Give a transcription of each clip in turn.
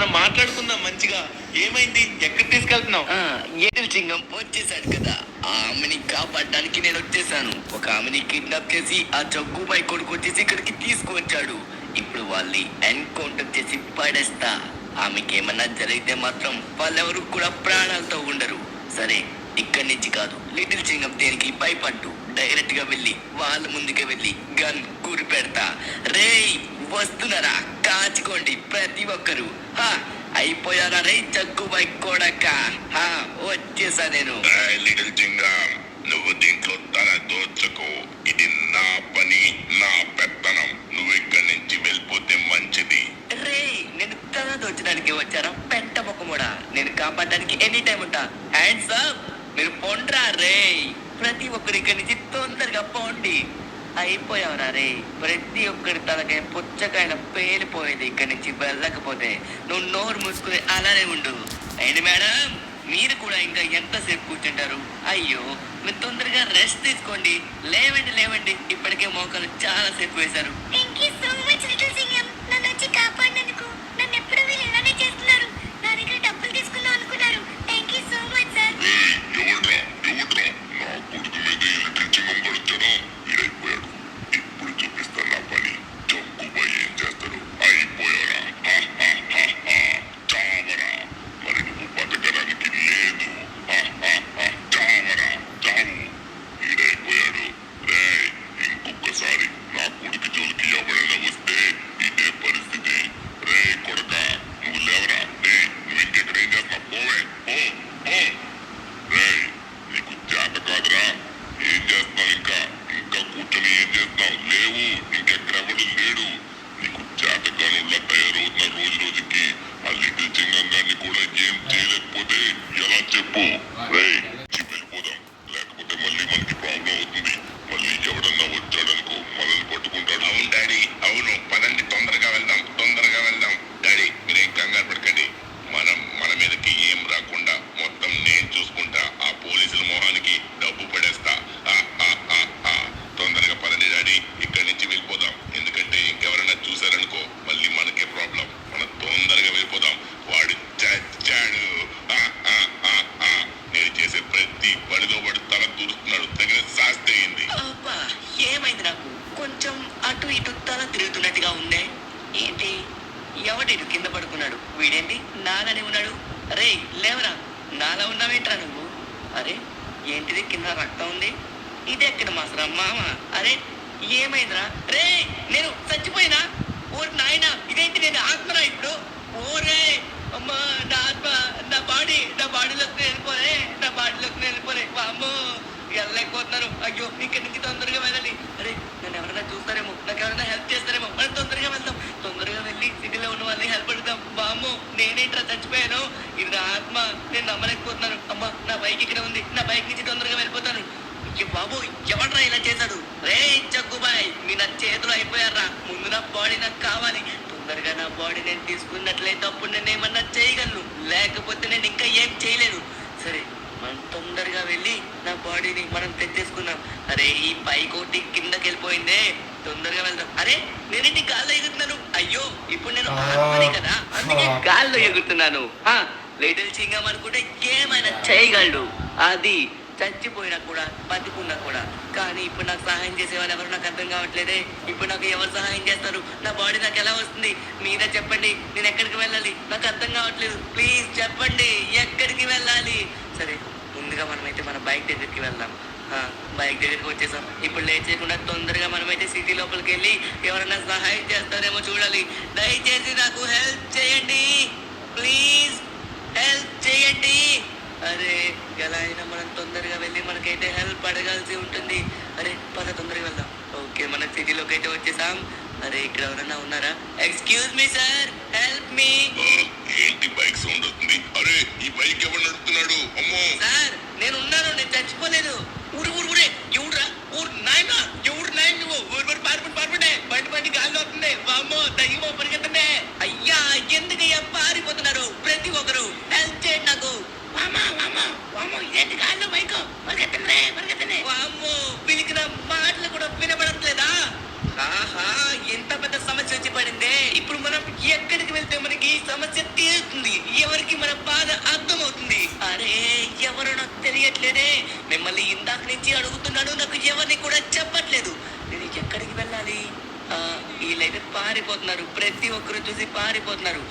మనం మాట్లాడుకుందాం మంచిగా. ఏమైంది? ఎక్కడ తీసుకెళ్తున్నావు? ఏడు సింగం వచ్చేసాడు కదా, ఆ ఆమెని కాపాడడానికి నేను వచ్చేసాను. ఒక ఆమెని కిడ్నాప్ చేసి ఆ జగ్గుబాయి కొడుకు వచ్చేసి ఇక్కడికి తీసుకువచ్చాడు. ఇప్పుడు వాళ్ళని ఎన్కౌంటర్ చేసి పడేస్తా. ఆమెకి ఏమన్నా జరిగితే మాత్రం వాళ్ళెవరు కూడా ప్రాణాలతో ఉండరు. సరే, ఇక్కడి నుంచి కాదు, లిటిల్ సింగం దేనికి భయపడ్డు. డైరెక్ట్ గా వెళ్ళి వాళ్ళ ముందుకే వెళ్ళి గన్ గురి పెడతా. రేయ్ వస్తున్నారా, కాచుకోండి ప్రతి ఒక్కరు. అయిపోయారా రే జగ్గుబాయి కొడక, వచ్చేసా నేను. లిటిల్ సింగం, నువ్వు దీంట్లో తల దోచకు. ఇది నా పని, నా పెత్తనం. నువ్వు ఇక్కడి నుంచి వెళ్ళిపోతే మంచిది. రే, నేను తల దోచడానికి వచ్చారా పెంట మొక్కమూడా? నేను కాపాడడానికి ఎనీ టైం ఉంటా. హ్యాండ్స్ అప్, మీరు పొండ్రా రే. ప్రతి ఒక్కరి ఇక్కడి నుంచి తొందరగా పోండి. అయిపోయావురా రే. ప్రతి ఒక్కరి తలకే పుచ్చకాయల పేలిపోయేది ఇక్కడి నుంచి వెళ్ళకపోతే. నువ్వు నోరు మూసుకుని అలానే ఉండు. ఏంటి మేడం, మీరు కూడా ఇంకా ఎంతసేపు కూర్చుంటారు? అయ్యో, మీరు తొందరగా రెస్ట్ తీసుకోండి. లేవండి లేవండి, ఇప్పటికే మోకాలు చాలా సేపు వేశారు. ఎవడు కింద పడుకున్నాడు? వీడేంటి నాలానే ఉన్నాడు? అరే లేవరా, నాలా ఉన్నావేంట్రా నువ్వు? అరే ఏంటిది కింద రక్తం ఉంది? ఇది ఎక్కడ మాసరా మామ? అరే ఏమైందిరా? రే నేను చచ్చిపోయినా? ఓరి నాయన, ఇదేంటి నేను ఆత్మరా ఇప్పుడు? ఓరే అమ్మా, నా ఆత్మ, నా బాడీలోకి వెళ్ళిపోలే, నా బాడీలోకి వెళ్ళిపోలే. అమ్మో వెళ్ళలేకపోతున్నారు. అయ్యో ఇక్కడి నుంచి తొందరగా వెళ్ళాలి. అరే నన్ను ఎవరైనా చూస్తారేమో, నాకు ఎవరైనా హెల్ప్ చేస్తారేమో. మనం తొందరగా వెళ్దాం, తొందరగా వెళ్ళి సిటీలో ఉన్న వాళ్ళని హెల్ప్ అడుగుదాం. బామ్మో నేనేంట్రా చచ్చిపోయాను? ఇది నా ఆత్మ, నేను నమ్మలేకపోతున్నాను. అమ్మ నా బైక్ ఇక్కడ ఉంది, నా బైక్ నుంచి తొందరగా వెళ్ళిపోతాను. బాబు ఎవడ్రా ఇలా చేశాడు? రే జగ్గుబాయ్, మీ నా చేతులు అయిపోయారా? ముందు నా బాడీ నాకు కావాలి. తొందరగా నా బాడీ నేను తీసుకున్నట్లయితే అప్పుడు నేను ఏమన్నా చేయగలను, లేకపోతే నేను ఇంకా ఏం చేయలేను. సరే మనం తొందరగా వెళ్ళి నా బాడీని మనం తెచ్చేసుకున్నాం. అరే ఈ పైకోటి కిందకి వెళ్ళిపోయిందే, తొందరగా వెళ్దాం. అరే నేనేంటి గాల్లో ఎగురుతున్నాను? అయ్యో ఇప్పుడు నేను ఆత్మని కదా, అందుకే గాల్లో ఎగురుతున్నాను. లిటిల్ సింగం అనుకుంటే ఏమైనా చేయగలడు. అది చచ్చిపోయినా కూడా బతికున్నా కూడా. కానీ ఇప్పుడు నాకు సహాయం చేసే వాళ్ళు ఎవరు నాకు అర్థం కావట్లేదే. ఇప్పుడు నాకు ఎవరు సహాయం చేస్తారు? నా బాడీ నాకు ఎలా వస్తుంది? మీరే చెప్పండి, నేను ఎక్కడికి వెళ్ళాలి? నాకు అర్థం కావట్లేదు. ప్లీజ్ చెప్పండి, ఎక్కడికి వెళ్ళాలి? సరే ముందుగా మనమైతే మన బైక్ దగ్గరికి వెళ్దాం. బైక్ దగ్గరికి వచ్చేసాం. ఇప్పుడు లేట్ చేయకుండా తొందరగా మనమైతే సిటీ లోపలికి వెళ్ళి ఎవరైనా సహాయం చేస్తారేమో చూడాలి. దయచేసి నాకు హెల్ప్ చేయండి, ప్లీజ్ హెల్ప్ చేయండి. అరే ఎలా అయినా మనం తొందరగా వెళ్ళి మనకైతే హెల్ప్ అడగాల్సి ఉంటుంది. అరే పద తొందరగా వెళ్దాం. ఓకే మన సిటీలోకి అయితే వచ్చేసాం. అరే ఇక్కడ ఎవరన్నా ఉన్నారా? Excuse me sir, help me. ఏంటి బైక్ సౌండ్ వస్తుంది? అరే ఈ బైక్ ఎవరు నడుపుతున్నాడు? అమ్మో సార్ నేను ఉన్నాను, నేను చచ్చిపోలేదు. ఊరు ఊరు ఊరే ఎవడురా? ఊరు నాయన, ఎవడు నాయన నువ్వు? ఊరు పారిపోండి, బండి గాల్లో వస్తుంది. వామ్మో దయ్యమో పరిగెత్తండి. అయ్యా ఎందుకయ్యా పారిపోతున్నారు ప్రతి ఒక్కరు? హెల్ప్ చేయండి నాకు. వామ్మో పిలికిన మాటలు కూడా వినబడట్లేదా? ఆహా ఎంత పెద్ద సమస్య వచ్చి పడిందే. ఇప్పుడు మనం ఎక్కడికి వెళ్తే మనకి ఈ సమస్య మన బాధ అర్థమవుతుంది. అరే ఎవరో నాకు తెలియట్లేదే. మిమ్మల్ని ఇందాక నుంచి అడుగుతున్నాను, నాకు ఎవరిని కూడా చెప్పట్లేదు. నేను ఎక్కడికి వెళ్ళాలి? వీళ్ళైతే పారిపోతున్నారు, ప్రతి ఒక్కరు చూసి పారిపోతున్నారు.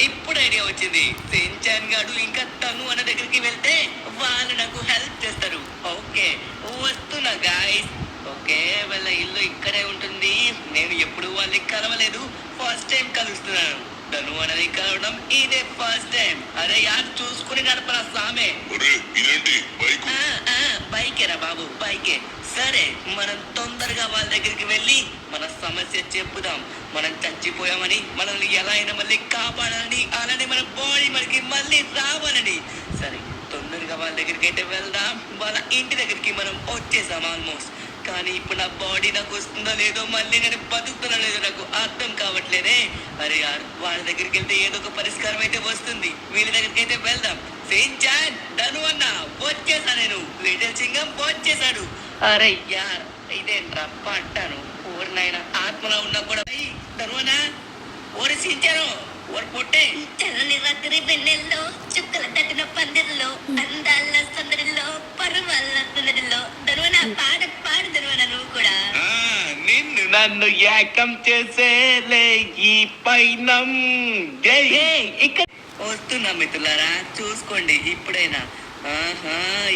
ఇప్పుడు ఐడియా వచ్చింది. సెంచాన్ గాడు ఇంకా తను అన్న దగ్గరికి వెళ్తే వాళ్ళు నాకు హెల్ప్ చేస్తారు. ఓకే వస్తున్నా గాయ్స్. ఓకే వాళ్ళ ఇల్లు ఇక్కడే ఉంటుంది. నేను ఎప్పుడు వాళ్ళని కలవలేదు, ఫస్ట్ టైం కలుస్తున్నాను. తను అనేది కలవడం ఇదే ఫస్ట్ టైం. అరే యార్ చూసుకుని నడపరా సామే. బైకేరా బాబు, బైకే. సరే మనం తొందరగా వాళ్ళ దగ్గరికి వెళ్ళి మన సమస్య చెప్పుదాం. మనం చచ్చిపోయామని, మనల్ని ఎలా అయినా మళ్ళీ కాపాడాలని, అలానే మన బాడీ మనకి మళ్ళీ రావాలని. సరే తొందరగా వాళ్ళ దగ్గరికి అయితే వెళ్దాం. వాళ్ళ ఇంటి దగ్గరికి మనం వచ్చేసాం ఆల్మోస్ట్. కానీ ఇప్పుడు నా బాడీ నాకు వస్తుందో లేదో, మళ్ళీ నేను బతుకుతున్నా లేదో నాకు అర్థం కావట్లేదే. అరే యార్ వాళ్ళ దగ్గరికి వెళ్తే ఏదో ఒక పరిష్కారం అయితే వస్తుంది. వీళ్ళ దగ్గరికి అయితే వెళ్దాం. సెయించాన్ ధను అన్న వచ్చేసా, నేను లిటిల్ సింగం వచ్చేసాడు. అరే యార్ ఇదేంట్రా పట్టాను. ఊరి నాయన ఆత్మలో ఉన్నా కూడా ధను అన్న ఓరి సించాను ఓరి పొట్టే. చల్లని రాత్రి వెన్నెల్లో చుక్కల తట్టిన పందిరిలో అందాల సందడిలో పర్వాల సందడిలో ధనువన పాడు ధనువన నువ్వు కూడా. నిన్ను నన్ను ఏకం చేసేలే ఈ పైనం. ఇక్కడ వస్తున్నా మిత్రులారా, చూసుకోండి ఇప్పుడైనా.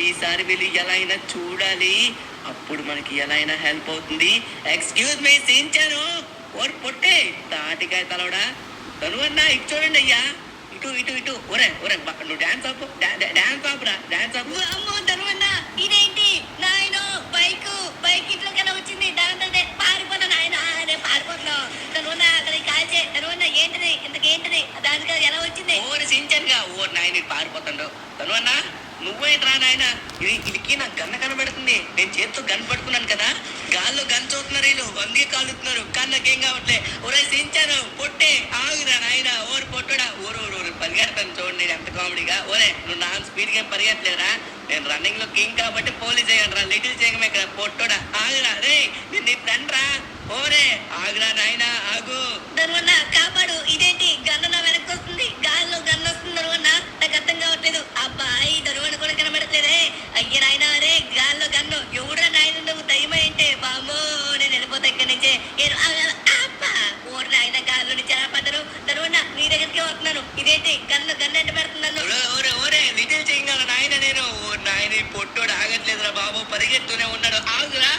ఈసారి వీళ్ళు ఎలా అయినా చూడాలి, అప్పుడు మనకి ఎలా అయినా హెల్ప్ అవుతుంది. ఎక్స్క్యూజ్ మీ సించాను ఓర్ పొట్టే తాటికాయ తలవడా. తనువన్నా ఇటు చూడండి అయ్యా, ఇటు ఇటు ఇటు. ఒరే ఒరే నువ్వు డాన్స్ ఆపు, డాన్స్ ఆపురా, డాన్స్ ఆపు. అమ్మో ధనువన్న ఇదేంటి నాయన బైక్ ఇంట్లో కన్నా వచ్చింది. దాని పారిపోతా నాయన, అదే పారిపోతున్నావు. ధనువన్న అక్కడ కాల్చే. ధనువన్న ఏంటిది ఇంతకేంటిది దానికి ఎలా వచ్చింది? ఓరి సించన్గా ఓ నాయన పారిపోతాడు. తనువన్నా నువ్వేంట్రా నాయన, ఇది నాకు గన్న కనబడుతుంది. నేను చేతితో గన్ పట్టుకున్నాను కదా, గాల్లో గన్ చూస్తున్నారు వీళ్ళు, వంగి కాలుతున్నారు. కానీ నాకేం కావట్లే. ఒరే సించాను పొట్టే ఆగురా నాయన. ఓరు పొట్టుడా ఓరు పరిగెడతాను చూడండి ఎంత కామెడీగా. ఓరే నువ్వు నా స్పీడ్ గా పరిగెత్తలేరా, నేను రన్నింగ్ లో కింగ్ కాబట్టి పోలీస్ అయ్యాను రా. లిటిల్ చేయగమే ఇక్కడ పొట్టుడా ఆగురా. రే నేను నీ ఫ్రెండ్ రా. ఓరే ఆగురా నాయన ఆగు. ధనువన్న కాపాడు. ఇదేంటి గన్ను నా వెనక్కి వస్తుంది, గాల్లో గన్ను వస్తుంది. ధనువన్న నాకు అర్థం కావట్లేదు. అబ్బాయి ధనువన్న కూడా కనబడట్లేదే. అయ్య నాయన అరే గాల్లో గన్ను ఎవడా నాయన నువ్వు దయ్యమై అంటే బామ్మో నేను వెళ్ళిపోతా ఇక్కడి నుంచే. ఓరు నాయన గాల్లో నుంచి ఎలా పడ్డారు. ధనువన్న నీ దగ్గరికి వస్తున్నాను. ఇదేంటి గన్ను ఎంట పెడుతున్నాను. ఓరే లిటిల్ చేయంగా నాయన నేను. నాయన పొట్టోడు ఆగట్లేదురా బాబు, పరిగెత్తూనే ఉన్నాడు. ఆగురా.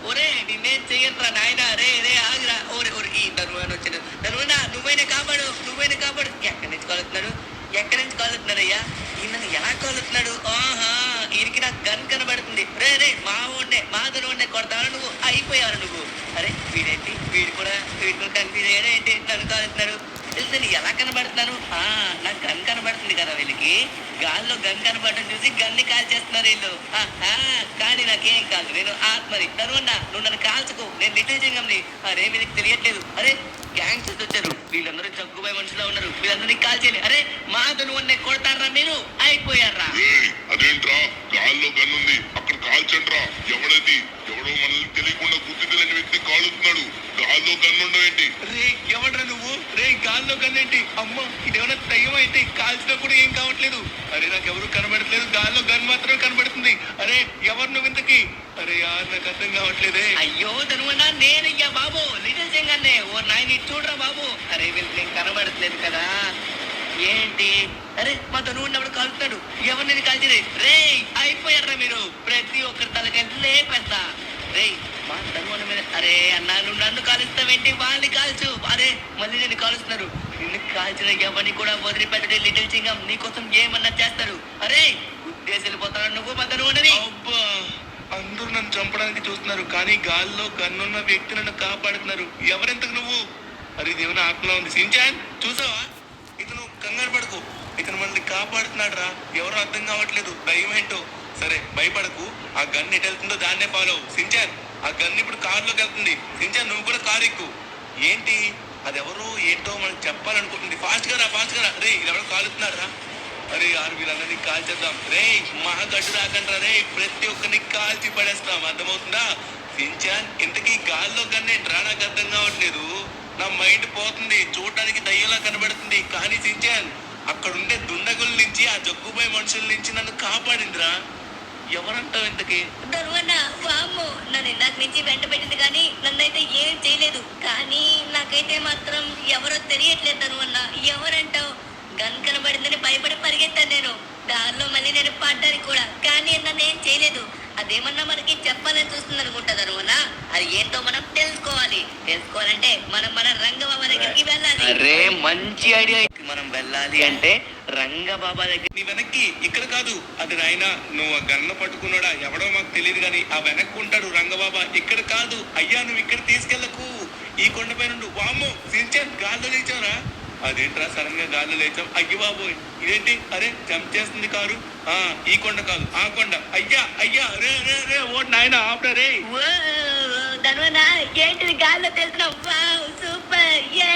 ఒరే నిన్నేం చెయ్యట్రా నాయన. రే ఆగురా. ఓరే ఈ ధనువన్న వచ్చాడు. ధనువన్న నువ్వైనా కాపాడు. ఎక్కడి నుంచి కాలుతున్నాడు అయ్యా? నన్ను ఎలా కాలుతున్నాడు? ఈయనకి నాకు గన్ కనబడుతుంది. రే మా ధనువన్నే కొడతాను. నువ్వు అయిపోయావు నువ్వు. అరే వీడేంటి, వీడు కన్ఫ్యూజ్ అయ్యాడు ఏంటి, నన్ను కాలుతున్నాడు. నేను ఎలా కనబడుతున్నాను? నాకు గన్ కనబడుతుంది కదా వీళ్ళకి. గాల్లో గన్ కనబడటం చూసి గన్ని కాల్చేస్తున్నారు వీళ్ళు. కానీ నాకేం కాదు, నేను ఆత్మని. ధనువన్నా నువ్వు నన్ను కాల్చుకో, నేను లిటిల్ సింగంని. అరే వీళ్ళకి తెలియట్లేదు. అరే గ్యాంగ్స్ వచ్చారు, వీళ్ళందరూ జగ్గుబాయ్ మనుషులా ఉన్నారు. వీళ్ళందరినీ కాల్చేయాలి. అరే మా ధనువన్నే కొడతారా మీరు? అయిపోయారా? అదేంట్రా గాల్లో గన్నుంది అక్కడ కాల్చండ్రా. ఎవడో మనల్ని తెలియకుండా గుర్తు తెలియని వ్యక్తి కాలుతున్నాడు. గాల్లో గన్నుండవేంటి? రే ఎవడ్రా నువ్వు? రే గాల్లో గన్నేంటి? అమ్మ ఇదేమన్నా దయ్యం అయితే కాల్చినా కూడా ఏం కావట్లేదు. అరే నాకు ఎవరు కనబడట్లేదు, గాల్లో గన్ మాత్రమే కనబడుతుంది. అరే ఎవరు నువ్వు ఇంతకి? అరే యార్ నాకు అర్థం కావట్లేదే. అయ్యో ధనువన్నా నేనయ్యా బాబు, లిటిల్ సింగన్నే. ఓ నాయన చూడరా బాబు. అరే వీళ్ళకి కనబడట్లేదు కదా ఏంటి? అరే మా ధనువన్న ఎవడు కాలుతున్నాడు. ఎవరు నేను కాల్చేది? రే అయిపోయారా మీరు? ప్రతి ఒక్కరి తలకాయ లేపెడతా. రే మా ధనువన్న మీద. అరే అన్నా నువ్వు నన్ను కాలుస్తావేంటి? వాళ్ళని కాల్చు. అరే మళ్ళీ నేను కాలుస్తున్నారు. నిన్ను కాల్చిన ఎవరిని కూడా వదిలిపెట్టడే లిటిల్ సింగం. నీకోసం ఏమన్నా చేస్తారు. అరే ఉద్దేశం వెళ్ళిపోతాడు నువ్వు మా ధనువన్నని. అబ్బా అందరూ నన్ను చంపడానికి చూస్తున్నారు, కానీ గాల్లో గన్నున్న వ్యక్తి నన్ను కాపాడుతున్నారు. ఎవరెంతకు నువ్వు? అరే దేవుని ఆత్మలో ఉంది. సించాన్ చూసావా? ఇతను కంగారు పడకు, ఇతను మనల్ని కాపాడుతున్నాడు రా. ఎవరో అర్థం కావట్లేదు, భయం ఏంటో. సరే భయపడకు, ఆ గన్ ఎటు వెళ్తుందో దాన్నే ఫాలో. సించాన్ ఆ గన్ ఇప్పుడు కారులోకి వెళ్తుంది. సించాన్ నువ్వు కూడా కారు ఎక్కు. ఏంటి అది ఎవరో ఏంటో మనకు చెప్పాలనుకుంటుంది. ఫాస్ట్ గా రా. రే ఇది ఎవరో కాలుతున్నాడు రా. అరే యారు వీళ్ళందరినీ కాల్చేద్దాం. రే మా గడ్డు రాకండ్రా. రే ప్రతి ఒక్కరిని కాల్చి పడేస్తాం, అర్థమవుతుందా? సించాన్ ఇంతకీ గాల్లో గన్నేంట్రా నాకు అర్థం కావట్లేదు. నా మైండ్ పోతుంది, చూడటానికి దయ్యంలా కనబడుతుంది. కానీ సించాన్ అక్కడుండే దుండగుల నుంచి ఆ జగ్గుబాయి మనుషుల నుంచి నన్ను కాపాడిందిరా. ఎవరంటావు ఇంతకీ? ధనువన్న వామ్మో నన్ను ఇందాక నుంచి వెంట పెట్టింది కానీ నన్నైతే ఏం చేయలేదు. కానీ నాకైతే మాత్రం ఎవరో తెలియట్లేదు ధనువన్న. ఎవరంటావు? గన్ కనబడిందని భయపడి పరిగెత్తాను నేను. దారిలో మళ్ళీ నేను పడ్డానికి కూడా, కానీ నన్ను ఏం చేయలేదు. అదేమన్నా మనకి చెప్పాలని చూస్తుంది అనుకుంటా ధనువన్న. అది ఏంటో మనం తెలుసుకోవాలంటే మనం మన రంగబాబా దగ్గరికి వెళ్ళాలి. అరే మంచి ఐడియా. మనం వెళ్ళాలి అంటే రంగబాబా దగ్గర. నీ వెనక్కి ఇక్కడ కాదు. అది నాయనా నువ్వు ఆ గన్న పట్టుకున్నాడా ఎవడో మాకు తెలియదు కానీ ఆ వెనక్కు ఉంటాడు రంగబాబా. ఇక్కడ కాదు అయ్యా, నువ్వు ఇక్కడ తీసుకెళ్లకు. ఈ కొండపై నుండి. వామ్మో సించాన్ గాల్లో లేచావురా. అదేంట్రా సడన్ గా గాల్లో లేచాం? అయ్యి బాబోయ్ ఇదేంటి? అరే జంప్ చేస్తుంది కారు. ఈ కొండ కాదు ఆ కొండ. అయ్యా అయ్యా రే రే రే ఓ నాయన ఆపరా రే. ధనువన్న ఏంటిది గాల్లో తెలుస్తున్నావు? వావ్ సూపర్ ఏ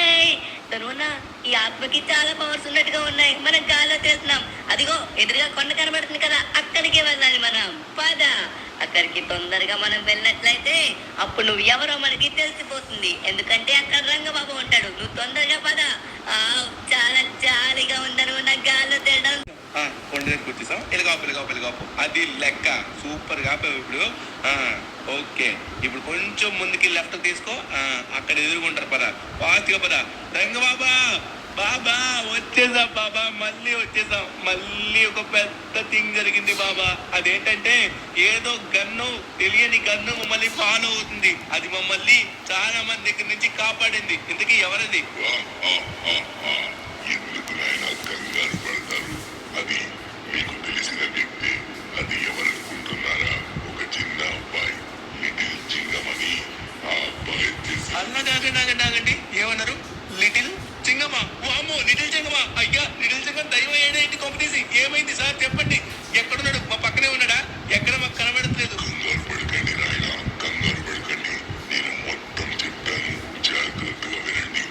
ధనువన్న ఈ ఆత్మకి చాలా పవర్స్ ఉన్నట్టుగా ఉన్నాయి. మనం గాల్లో తెలుస్తున్నాం. అదిగో ఎదురుగా కొండ కనబడుతుంది కదా, అక్కడికే వెళ్ళాలి మనం. పద. అక్కడికి తొందరగా మనం వెళ్ళినట్లయితే అప్పుడు నువ్వు ఎవరో మనకి తెలిసిపోతుంది. ఎందుకంటే అక్కడ రంగబాబు ఉంటాడు. నువ్వు తొందరగా పద. చాలా జాలీగా ఉందను నా గాల్లో తేయడం. కొండ దగ్గరికి వచ్చేసాం. ఎలుగాపు అది లెక్క. సూపర్ గా ఇప్పుడు. ఓకే ఇప్పుడు కొంచెం ముందుకి లెఫ్ట్ తీసుకో. అక్కడ ఎదురుకుంటారు పద. ఫాస్ట్గా పద. రంగబాబా బాబా వచ్చేసాం బాబా. మళ్ళీ వచ్చేసాం. మళ్ళీ ఒక పెద్ద థింగ్ జరిగింది బాబా. అదేంటంటే ఏదో గన్ను, తెలియని గన్ను మమ్మల్ని ఫాలో అవుతుంది. అది మమ్మల్ని చాలా మంది దగ్గర నుంచి కాపాడింది. ఇంతకీ ఎవరది? ఎందుకు నాయన కంగారు పడతారు? అది మీకు తెలిసిన వ్యక్తి. అది ఎవరనుకుంటున్నారా? ఒక చిన్న అబ్బాయి, లిటిల్ చింగమని. ఆ అబ్బాయి ఆగండి. ఏమన్నారు? లిటిల్ చింగమా? వామో లిటిల్ చింగమా? అయ్యా లిటిల్ చింగం దైవం ఏంటి కొంపతీసి? ఏమైంది సార్ చెప్పండి. ఎక్కడున్నాడు? మా పక్కనే ఉన్నాడా? ఎక్కడ మాకు కనబడట్లేదు. కంగారు పడకండి నాయన, కంగారు పడకండి. నేను మొత్తం చెప్పాను, జాగ్రత్తగా వినండి.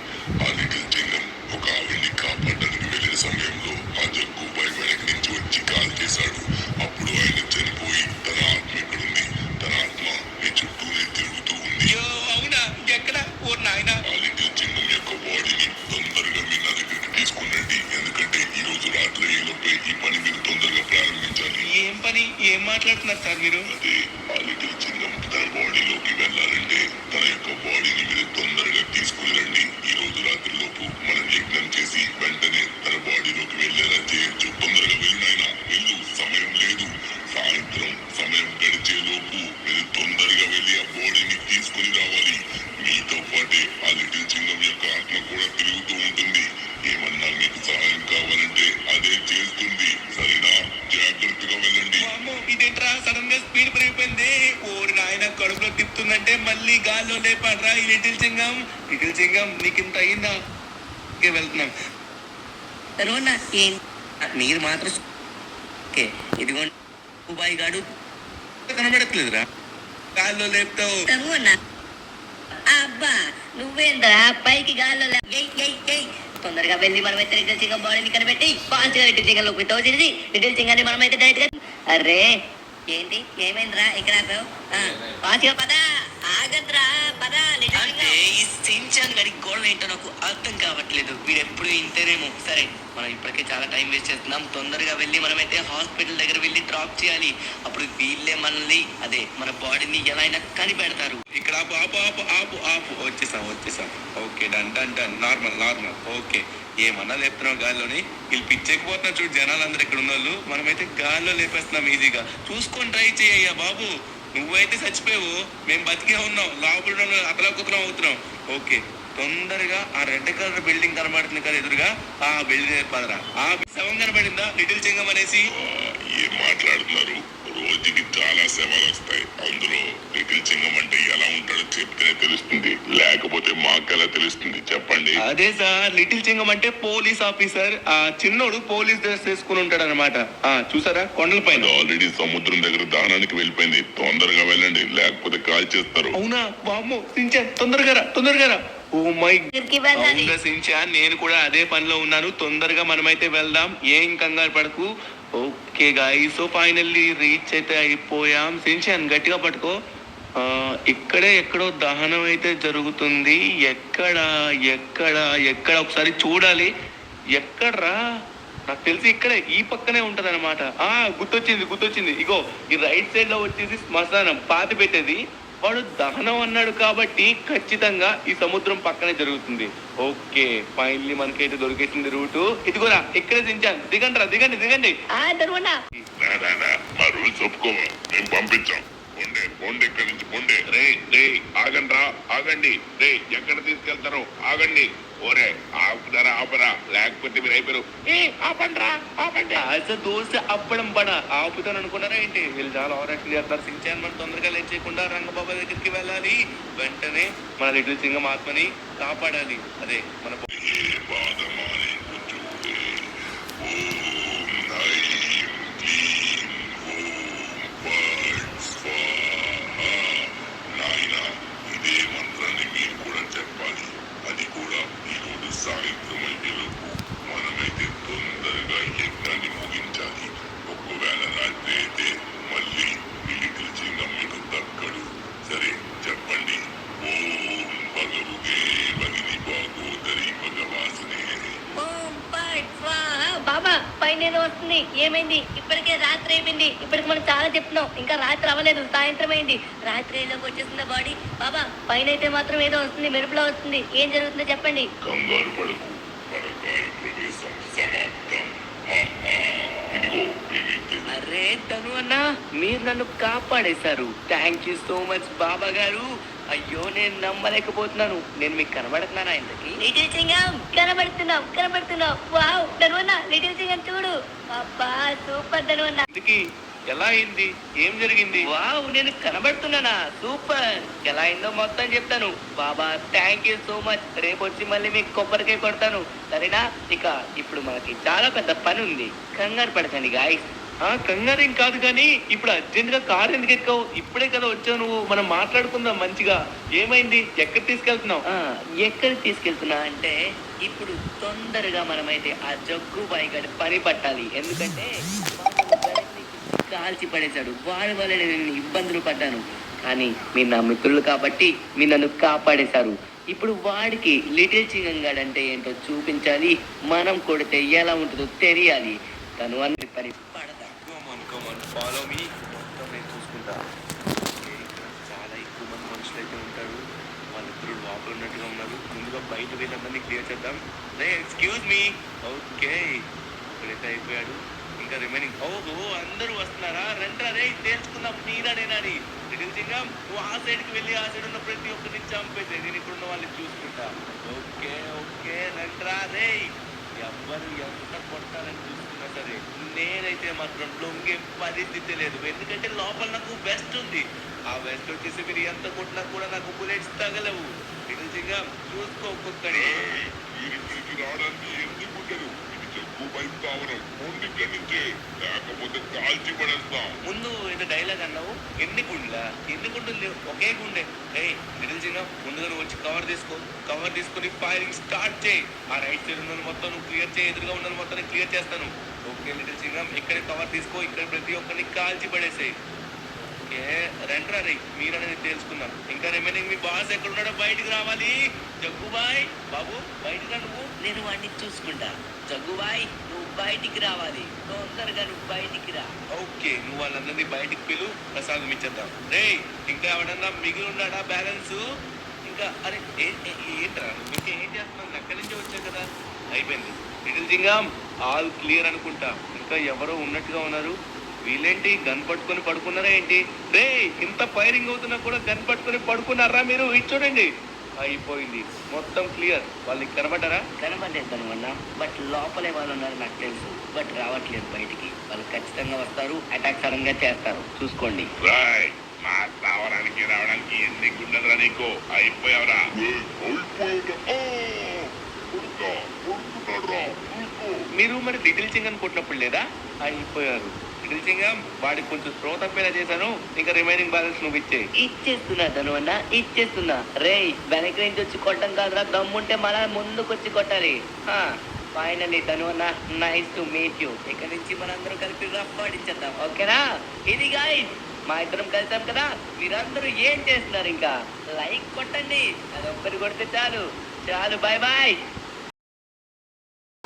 ఆ లిటిల్ చింగం ఒక ఆవిడ్ని కాపాడడానికి వెళ్ళిన సమయంలో ఆ జగ్గుబాయి వెనక నుంచి వచ్చి కాల్ చేశాడు. అప్పుడు ఆయన చనిపోయి తన ఆత్మ ఎక్కడుంది? తన ఆత్మ మీ చుట్టూనే తిరుగుతూ ఉంది. అవునా? ఎక్కడ? ఓ నాయన. ఆ లిటిల్ చింగం యొక్క బాడీని తొందరగా మీరు నా దగ్గరికి తీసుకురండి. ఎందుకంటే ఈ రోజు రాత్రి అయ్యేలోపే ఈ పని మీరు తొందరగా ప్రారంభించాలి. ఏం పని? ఏం మాట్లాడుతున్నారు సార్ మీరు? అదే ఆ లిటిల్ చింగం తన బాడీలోకి వెళ్ళాలంటే తన యొక్క బాడీని మీరు తొందరగా తీసుకుని రండి. ఈ రోజు రాత్రి లోపు మనం యజ్ఞం చేసి వెంటనే తన బాడీలోకి వెళ్ళేలా చేయొచ్చు. తొందరగా వెళ్ళు నాయనా, వెళ్ళు. సమయం లేదు. సాయంత్రం సమయం గడిచే లోపు మీరు తొందరగా వెళ్ళి ఆ బాడీని తీసుకుని రావాలి. మీతో పాటే ఆ లిటిల్ చింగం యొక్క ఆత్మ కూడా తిరుగుతూ ఉంటుంది. ఏమన్నా మీకు సహాయం కావాలంటే అదే చేస్తుంది. సరేనా? జాగ్రత్తగా వెళ్ళండి. వామ్మో, ఇదేంట్రా సడన్ గా స్పీడ్ పెరిగిపోయింది. ఓరి నాయన కడుపులో తిప్పుతుందంటే మళ్ళీ గాల్లో లేపాడ్రా ఈ లిటిల్ చింగం. లిటిల్ చింగం నీకింత అయిందా? వెళ్తున్నాం. ధనువన్న మీరు మాత్రం ఓకే. ఇదిగోండి రంగబాయి గాడు కనబడట్లేదురా. గాల్లో లేపుతావు. ధనువన్న అబ్బా నువ్వేందా పైకి గాల్లో తొందరగా వెళ్ళి మనమైతే లిటిల్ చింగం బాడీని కనిపెట్టి ఫాస్ట్గా లిటిల్ చింగం లోకి తోసేసి లిటిల్ చింగాన్ని మనమైతే డైరెక్ట్ గా. అరే ఏంటి? ఏమైందిరా ఇక్కడ ఆపావు? ఫాస్ట్గా పద. ఆగద్రా పద. లిటిల్ అంటే చింగం ఈ సించాన్ గడి గోడ ఏంటో నాకు అర్థం కావట్లేదు. వీడు ఎప్పుడు ఇంతేనేమో. సరే మనం ఇప్పటికే చాలా టైం వేస్ట్ చేస్తున్నాం. తొందరగా వెళ్ళి మనమైతే హాస్పిటల్ దగ్గర వెళ్ళి డ్రాప్ చేయాలి. అప్పుడు వీళ్ళే మనల్ని అదే మన బాడీని ఎలా అయినా కనిపెడతారు. ఇక్కడ ఆపు ఆపు ఆపు ఆపు ఆపు. వచ్చేసాం. Okay done. నార్మల్. ఓకే ఏమన్నా లేపుతున్నావు గాల్లోని? వీళ్ళు పిచ్చెక్కిపోతున్నారు చూడు జనాలందరూ ఇక్కడ ఉన్న వాళ్ళు. మనమైతే గాల్లో లేపేస్తున్నాం ఈజీగా. చూసుకొని ట్రై చేయ్యా బాబు. నువ్వైతే చచ్చిపోయావు, మేము బతికే ఉన్నాం. లోపల అతలాకుతలం అవుతున్నాం. ఓకే తొందరగా ఆ రెడ్ కలర్ బిల్డింగ్ కనబడుతుంది కదా ఎదురుగా, ఆ బిల్డింగ్ పదరా. ఆ శవం కనబడిందా లిటిల్ చింగం అనేసి? ఏం మాట్లాడుతున్నారు? రోజుకి చాలా శవాలు వస్తాయి. అందులో లిటిల్ చింగం అంటే ఎలా ఉంటాడో చెప్తేనే తెలుస్తుంది, లేకపోతే మాకెలా తెలుస్తుంది చెప్పండి. అదే సార్ లిటిల్ చింగం అంటే పోలీస్ ఆఫీసర్. ఆ చిన్నోడు పోలీస్ డ్రెస్ వేసుకుని ఉంటాడు అనమాట. చూసారా కొండల పైన. ఆల్రెడీ సముద్రం దగ్గర దానానికి వెళ్ళిపోయింది. తొందరగా వెళ్ళండి లేకపోతే కాల్ చేస్తారు. అవునా? వామ్మో సించాన్ తొందరగా రా. ఓ మై సించాన్, నేను కూడా అదే పనిలో ఉన్నాను. తొందరగా మనమైతే వెళ్దాం. ఏం కంగారు పడకు. Okay guys, so finally reach అయితే అయిపోయాం. సించాన్ గట్టిగా పట్టుకో. ఇక్కడే ఎక్కడో దహనం అయితే జరుగుతుంది. ఎక్కడ ఒకసారి చూడాలి. ఎక్కడ్రా? నాకు తెలిసి ఇక్కడే ఈ పక్కనే ఉంటది అనమాట. గుర్తొచ్చింది. ఇగో ఈ రైట్ సైడ్ లో వచ్చేసి శ్మశానం, పాతి పెట్టేది. వాడు దహనం అన్నాడు కాబట్టి ఖచ్చితంగా ఈ సముద్రం పక్కనే జరుగుతుంది. ఓకే, ఫైనల్లీ మనకైతే దొరికేసింది రూటు. ఇదిగోరా, ఇక్కడే దించాను. దిగండి. ధనువన్న మా రూల్స్ ఒప్పుకోవా, మేము పంపించాం. పొండే ఇక్కడి నుంచి పొండే. రే ఆగండి. రే ఎక్కడ తీసుకెళ్తారో ఆగండి. ఓరే ఆపరా లేకపోతే మీరు అయిపోయారు. ఆపండి. దోశ అప్పడం పడ ఆపుతాను అనుకున్నారా ఏంటి? వీళ్ళు చాలా ఓవరాక్షన్ చేస్తారు. సించాన్ మనం తొందరగా లేట్ చేయకుండా రంగబాబు దగ్గరికి వెళ్ళాలి. వెంటనే మన లిటిల్ సింగం ఆత్మని కాపాడాలి. అదే మన ఇదే మంత్రాన్ని మీరు కూడా చెప్పాలి. అది కూడా ఈరోజు సాయంత్రం అయ్యేలోపు మనమైతే తొందరగా యజ్ఞాన్ని ముగించాలి. ఒకవేళ రాత్రి అయితే మళ్ళీ లిటిల్ సింగం మీకు దక్కడు. సరే చెప్పండి. ఓం భగవుగే భగిని భాగోదరి భగవాసనే. బాబా పైన ఏదో వస్తుంది. ఏమైంది? ఇప్పటికే రాత్రి అయిపోయింది. ఇప్పటికి మనం చాలా చెప్తున్నాం, ఇంకా రాత్రి అవ్వలేదు, సాయంత్రం అయింది. రాత్రి ఏలోకి వచ్చేసింది బాడీ. బాబా పైన అయితే మాత్రం ఏదో వస్తుంది, మెరుపులో వస్తుంది. ఏం జరుగుతుందో చెప్పండి. కంగారు పడకు, పరకాయ ప్రవేశం సమాప్తం. ఇదిగో ఏమైతే అరే ధను అన్న, మీరు నన్ను కాపాడేశారు. థ్యాంక్ యూ సో మచ్ బాబా గారు. అయ్యో నేను నమ్మలేకపోతున్నాను. నేను మీకు కనబడుతున్నానా ఇంతకి? లిటిల్ సింగం కనబడుతున్నావు. వావ్ ధనువన్న, లిటిల్ సింగం చూడు. అబ్బా సూపర్ ధనువన్న. ఇంతకీ ఎలా అయింది? ఏం జరిగింది? వావ్, నేను కనబడుతున్నానా? సూపర్. ఎలా అయిందో మొత్తం చెప్తాను. బాబా థ్యాంక్ యూ సో మచ్. రేపు వచ్చి మళ్ళీ మీకు కొబ్బరికాయ కొడతాను, సరేనా? ఇక ఇప్పుడు మనకి చాలా పెద్ద పని ఉంది. కంగారు పడకండి గాయస్. కంగారేం కాదు కానీ ఇప్పుడు అర్జెంట్ గా కార్ ఎందుకు ఎక్కావు? ఇప్పుడే కదా వచ్చావు నువ్వు. మనం మాట్లాడుకుందాం మంచిగా. ఏమైంది? ఎక్కడ తీసుకెళ్తున్నావు? ఎక్కడికి తీసుకెళ్తున్నా అంటే ఇప్పుడు తొందరగా మనమైతే ఆ జగ్గు బాయిగడి పని పట్టాలి. ఎందుకంటే కాల్చి పడేశాడు. వాడి వల్ల నేను ఇబ్బందులు పడ్డాను. కానీ మీరు నా మిత్రులు కాబట్టి మీరు నన్ను కాపాడేశారు. ఇప్పుడు వాడికి లిటిల్ సింగంగాడు అంటే ఏంటో చూపించాలి. మనం కొడితే ఎలా ఉంటుందో తెలియాలి. తను అన్ని పని పడతా. Follow me. మొత్తం నేను చూసుకుంటా. చాలా ఎక్కువ మంది మనుషులు అయితే ఉంటారు. వాళ్ళిద్దరు లోపల ఉన్నట్టుగా ఉన్నారు. ముందుగా బయట వీళ్ళందరినీ క్లియర్ చేద్దాం. Excuse me. ఓకే, ఇక్కడైతే అయిపోయాడు. ఇంకా రిమైనింగ్ అందరూ వస్తున్నారా? రండ్రా రే, తెలుసుకుందాం మీరానేనని. లిటిల్ సింగం నువ్వు ఆ సైడ్కి వెళ్ళి ఆ సైడ్ ఉన్న ప్రతి ఒక్కరిని చంపేసి నేను ఇక్కడ ఉన్న వాళ్ళని చూసుకుంటా. ఓకే రండ్రా రే. ఎవ్వరు ఎంత కొట్టాలని చూసుకున్నా సరే నేనైతే మాత్రం లొంగే పరిస్థితి లేదు. ఎందుకంటే లోపల నాకు వెస్ట్ ఉంది. ఆ వెస్ట్ వచ్చేసి మీరు ఎంత కొట్టినా కూడా నాకు బుల్లెట్స్ తగలవు. లిటిల్ సింగం చూసుకో ఒక్కొక్కడే. వీరికి రావడానికి ఎందుకు ఉండదు. ఇది జగ్గు బైక్ కావడం. పొండి ఇక్కడి నుంచే, లేకపోతే కాల్చి పడేస్తాం. ముందు ఏదో డైలాగ్ అన్నావు. ఎన్ని గుండెలు లేవు, ఒకే గుండె. లిటిల్ సింగం ముందుగా నువ్వు వచ్చి కవర్ తీసుకొని ఫైరింగ్ స్టార్ట్ చేయి. ఆ రైట్ సైడ్ ఉన్న మొత్తం నువ్వు క్లియర్ చేయి. ఎదురుగా ఉన్న మొత్తం క్లియర్ చేస్తాను. ఓకే లిటిల్ సింగం ఇక్కడ కవర్ తీసుకో. ఇక్కడ ప్రతి ఒక్కరిని కాల్చి పడేసాయి. ఓకే రండ్రా రే, మీరనేది తెలుసుకుందాం. ఇంకా రిమైనింగ్ మీ బాస్ ఎక్కడ ఉన్నాడో బయటికి రావాలి. జగ్గుబాయ్ బాబు బయటికి రా. నేను వాడిని చూసుకుంటా. జగ్గుబాయ్ నువ్వు బయటికి రావాలి. తొందరగా నువ్వు బయటికి రా. ఓకే, నువ్వు వాళ్ళందరినీ బయటికి పిలు. ప్రసాదం ఇచ్చేద్దాం. రే ఇంకా ఎవడన్నా మిగిలి ఉన్నాడా బ్యాలెన్స్? ఇంకా అరే ఏంట్రా ఇంకా ఏం చేస్తున్నావు? అక్కడి నుంచి వచ్చా కదా. అయిపోయింది. లిటిల్ సింగం ఆల్ క్లియర్ అనుకుంటా. ఇంకా ఎవరో ఉన్నట్టుగా ఉన్నారు. వీళ్ళేంటి గన్ పట్టుకొని పడుకున్నారా ఏంటి? రే ఇంత ఫైరింగ్ అవుతున్నా కూడా గన్ పట్టుకొని పడుకున్నారా మీరు? ఇది చూడండి, అయిపోయింది. మొత్తం క్లియర్. వాళ్ళకి కనబడ్డారా? కనబడలేదు తను అన్న. బట్ లోపలే వాళ్ళు ఉన్నారు నాకు తెలుసు. బట్ రావట్లేదు బయటికి. వాళ్ళు ఖచ్చితంగా వస్తారు. అటాక్ సడన్ గా చేస్తారు. చూసుకోండి. రావడానికి ఎన్ని గుండెలరా నీకు? అయిపోయావరా? మీరు మరి లిటిల్ సింగం కొట్టినప్పుడు లేదా? అయిపోయారు. లిటిల్ సింగం వాడికి కొంచెం స్లో తప్పేలా చేశాను. ఇంకా రిమైనింగ్ బ్యాలెన్స్ నువ్వు ఇచ్చేస్తున్నా తను అన్న, ఇచ్చేస్తున్నా. రే వెనక నుంచి వచ్చి కొట్టం కాదురా, దమ్ముంటే మళ్ళా ముందుకు వచ్చి కొట్టాలి. ఫైనల్లీ తను అన్న, నైస్ టు మీట్ యూ. ఇక్కడ నుంచి మనందరం కలిపి రఫ్ ఆడించేద్దాం, ఓకేనా? ఇది గైస్ మా ఇద్దరం కలిసాం కదా. మీరందరూ ఏం చేస్తున్నారు? ఇంకా లైక్ కొట్టండి. అది ఒక్కటి కొడితే చాలు. Bye bye.